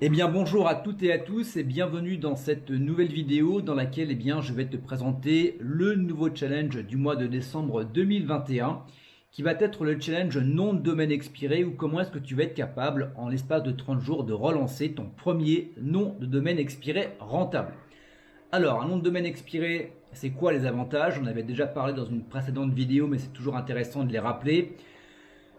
Eh bien bonjour à toutes et à tous et bienvenue dans cette nouvelle vidéo dans laquelle je vais te présenter le nouveau challenge du mois de décembre 2021 qui va être le challenge nom de domaine expiré ou comment est-ce que tu vas être capable en l'espace de 30 jours de relancer ton premier nom de domaine expiré rentable. Alors un nom de domaine expiré, c'est quoi les avantages? On avait déjà parlé dans une précédente vidéo mais c'est toujours intéressant de les rappeler.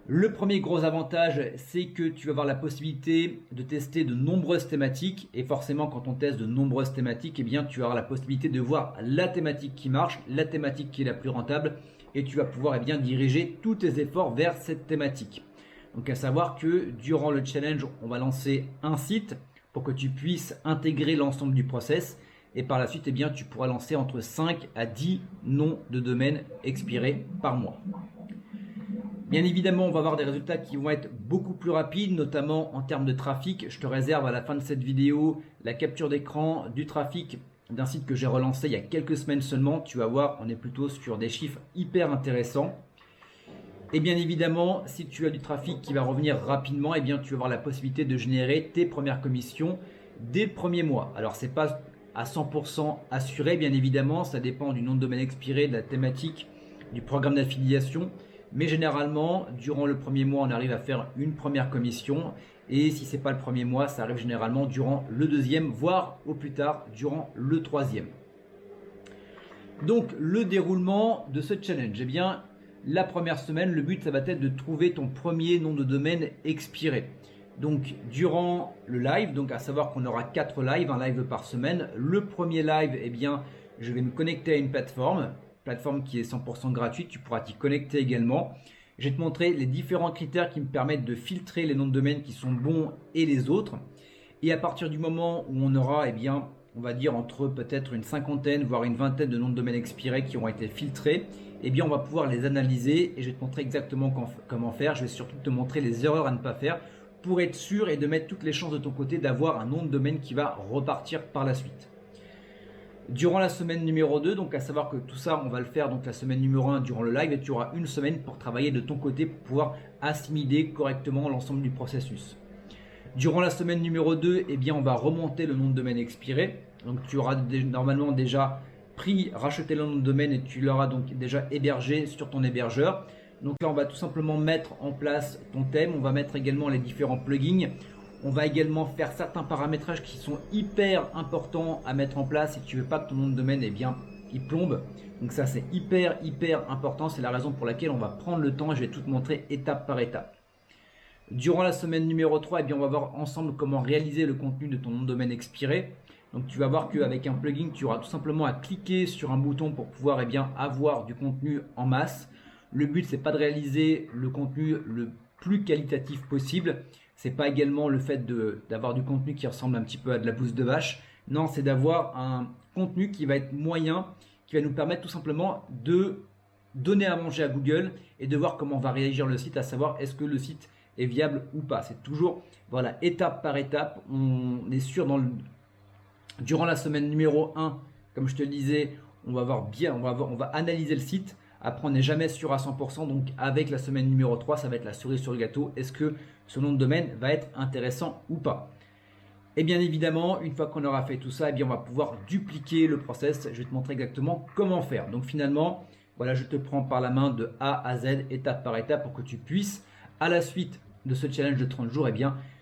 Le premier gros avantage, c'est que tu vas avoir la possibilité de tester de nombreuses thématiques et forcément quand on teste de nombreuses thématiques, tu vas avoir la possibilité de voir la thématique qui marche, la thématique qui est la plus rentable et tu vas pouvoir diriger tous tes efforts vers cette thématique. Donc à savoir que durant le challenge, on va lancer un site pour que tu puisses intégrer l'ensemble du process et par la suite, tu pourras lancer entre 5 à 10 noms de domaine expirés par mois. Bien évidemment, on va avoir des résultats qui vont être beaucoup plus rapides, notamment en termes de trafic. Je te réserve à la fin de cette vidéo la capture d'écran du trafic d'un site que j'ai relancé il y a quelques semaines seulement. Tu vas voir, on est plutôt sur des chiffres hyper intéressants. Et bien évidemment, si tu as du trafic qui va revenir rapidement, tu vas avoir la possibilité de générer tes premières commissions dès le premier mois. Alors, ce n'est pas à 100% assuré, bien évidemment. Ça dépend du nom de domaine expiré, de la thématique, du programme d'affiliation. Mais généralement, durant le premier mois, on arrive à faire une première commission. Et si ce n'est pas le premier mois, ça arrive généralement durant le deuxième, voire au plus tard, durant le troisième. Donc, le déroulement de ce challenge. La première semaine, le but, ça va être de trouver ton premier nom de domaine expiré. Donc, durant le live, donc à savoir qu'on aura 4 lives, un live par semaine. Le premier live, je vais me connecter à une plateforme qui est 100% gratuite, tu pourras t'y connecter également. Je vais te montrer les différents critères qui me permettent de filtrer les noms de domaine qui sont bons et les autres. Et à partir du moment où on aura, on va dire entre peut-être une cinquantaine, voire une vingtaine de noms de domaine expirés qui auront été filtrés, on va pouvoir les analyser et je vais te montrer exactement comment faire. Je vais surtout te montrer les erreurs à ne pas faire pour être sûr et de mettre toutes les chances de ton côté d'avoir un nom de domaine qui va repartir par la suite. Durant la semaine numéro 2, donc à savoir que tout ça, on va le faire donc la semaine numéro 1 durant le live et tu auras une semaine pour travailler de ton côté pour pouvoir assimiler correctement l'ensemble du processus. Durant la semaine numéro 2, on va remonter le nom de domaine expiré. Donc tu auras normalement déjà racheté le nom de domaine et tu l'auras donc déjà hébergé sur ton hébergeur. Donc là, on va tout simplement mettre en place ton thème. On va mettre également les différents plugins. On va également faire certains paramétrages qui sont hyper importants à mettre en place si tu ne veux pas que ton nom de domaine il plombe. Donc ça, c'est hyper important. C'est la raison pour laquelle on va prendre le temps et je vais tout te montrer étape par étape. Durant la semaine numéro 3, on va voir ensemble comment réaliser le contenu de ton nom de domaine expiré. Donc tu vas voir qu'avec un plugin, tu auras tout simplement à cliquer sur un bouton pour pouvoir avoir du contenu en masse. Le but, c'est pas de réaliser le contenu le plus qualitatif possible. C'est pas également le fait d'avoir du contenu qui ressemble un petit peu à de la bouse de vache. Non, c'est d'avoir un contenu qui va être moyen, qui va nous permettre tout simplement de donner à manger à Google et de voir comment va réagir le site, à savoir est-ce que le site est viable ou pas. C'est toujours étape par étape. On est sûr durant la semaine numéro 1, comme je te le disais, on va analyser le site. Après, on n'est jamais sûr à 100%. Donc, avec la semaine numéro 3, ça va être la cerise sur le gâteau. Est-ce que ce nom de domaine va être intéressant ou pas? Et bien évidemment, une fois qu'on aura fait tout ça, on va pouvoir dupliquer le process. Je vais te montrer exactement comment faire. Donc, finalement, voilà, je te prends par la main de A à Z, étape par étape, pour que tu puisses, à la suite de ce challenge de 30 jours,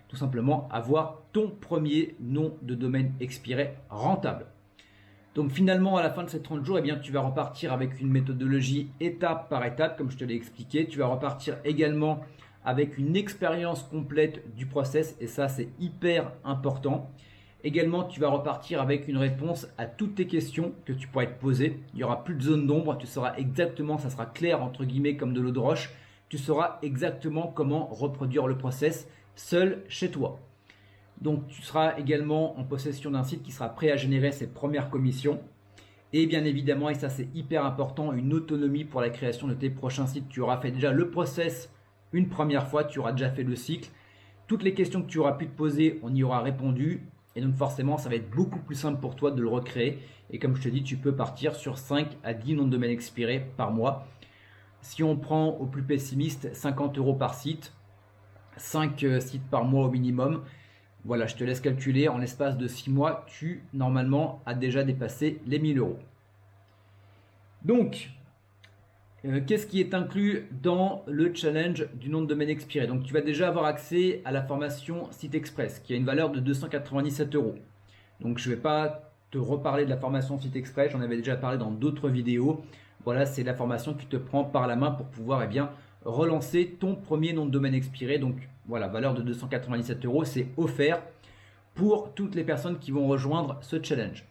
tout simplement avoir ton premier nom de domaine expiré rentable. Donc finalement, à la fin de ces 30 jours, tu vas repartir avec une méthodologie étape par étape, comme je te l'ai expliqué. Tu vas repartir également avec une expérience complète du process, et ça, c'est hyper important. Également, tu vas repartir avec une réponse à toutes tes questions que tu pourras te poser. Il n'y aura plus de zone d'ombre, tu sauras exactement, ça sera clair entre guillemets comme de l'eau de roche. Tu sauras exactement comment reproduire le process seul chez toi. Donc tu seras également en possession d'un site qui sera prêt à générer ses premières commissions. Et bien évidemment, et ça c'est hyper important, une autonomie pour la création de tes prochains sites. Tu auras fait déjà le process une première fois, tu auras déjà fait le cycle. Toutes les questions que tu auras pu te poser, on y aura répondu. Et donc forcément, ça va être beaucoup plus simple pour toi de le recréer. Et comme je te dis, tu peux partir sur 5 à 10 noms de domaine expirés par mois. Si on prend au plus pessimiste, 50 € par site, 5 sites par mois au minimum. Voilà, je te laisse calculer, en l'espace de 6 mois, tu normalement as déjà dépassé les 1000 euros. Donc, qu'est-ce qui est inclus dans le challenge du nom de domaine expiré? Donc tu vas déjà avoir accès à la formation Site Express qui a une valeur de 297 euros. Donc je ne vais pas te reparler de la formation Site Express, j'en avais déjà parlé dans d'autres vidéos. Voilà, c'est la formation que tu te prends par la main pour pouvoir relancer ton premier nom de domaine expiré. Donc voilà, valeur de 297 euros, c'est offert pour toutes les personnes qui vont rejoindre ce challenge.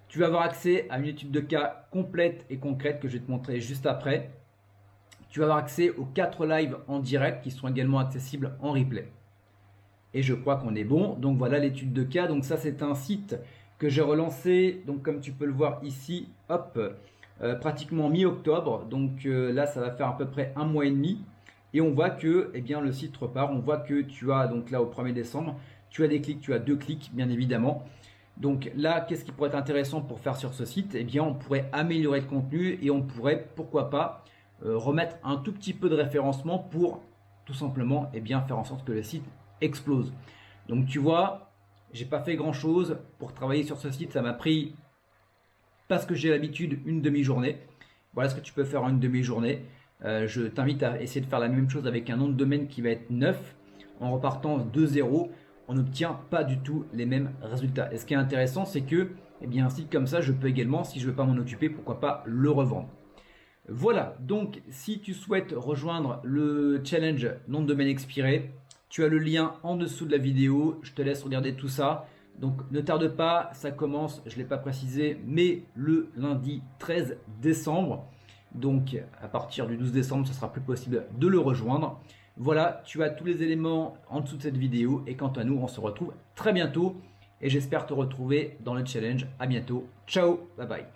Tu vas avoir accès à une étude de cas complète et concrète que je vais te montrer juste après. Tu vas avoir accès aux 4 lives en direct qui seront également accessibles en replay. Et je crois qu'on est bon. Donc voilà l'étude de cas. Donc ça c'est un site que j'ai relancé. Donc comme tu peux le voir ici, hop, pratiquement mi-octobre. Donc là ça va faire à peu près un mois et demi. Et on voit que le site repart. On voit que tu as donc là au 1er décembre, tu as des clics, tu as 2 clics bien évidemment. Donc là, qu'est-ce qui pourrait être intéressant pour faire sur ce site? On pourrait améliorer le contenu et on pourrait, pourquoi pas, remettre un tout petit peu de référencement pour tout simplement faire en sorte que le site explose. Donc tu vois, j'ai pas fait grand chose pour travailler sur ce site. Ça m'a pris, parce que j'ai l'habitude, une demi-journée. Voilà ce que tu peux faire en une demi-journée. Je t'invite à essayer de faire la même chose avec un nom de domaine qui va être neuf en repartant de zéro. On n'obtient pas du tout les mêmes résultats. Et ce qui est intéressant, c'est que un site comme ça, je peux également, si je ne veux pas m'en occuper, pourquoi pas le revendre. Voilà, donc si tu souhaites rejoindre le challenge nom de domaine expiré, tu as le lien en dessous de la vidéo. Je te laisse regarder tout ça. Donc ne tarde pas, ça commence, je ne l'ai pas précisé, mais le lundi 13 décembre. Donc à partir du 12 décembre, ce sera plus possible de le rejoindre. Voilà, tu as tous les éléments en dessous de cette vidéo et quant à nous, on se retrouve très bientôt et j'espère te retrouver dans le challenge. À bientôt. Ciao, bye bye.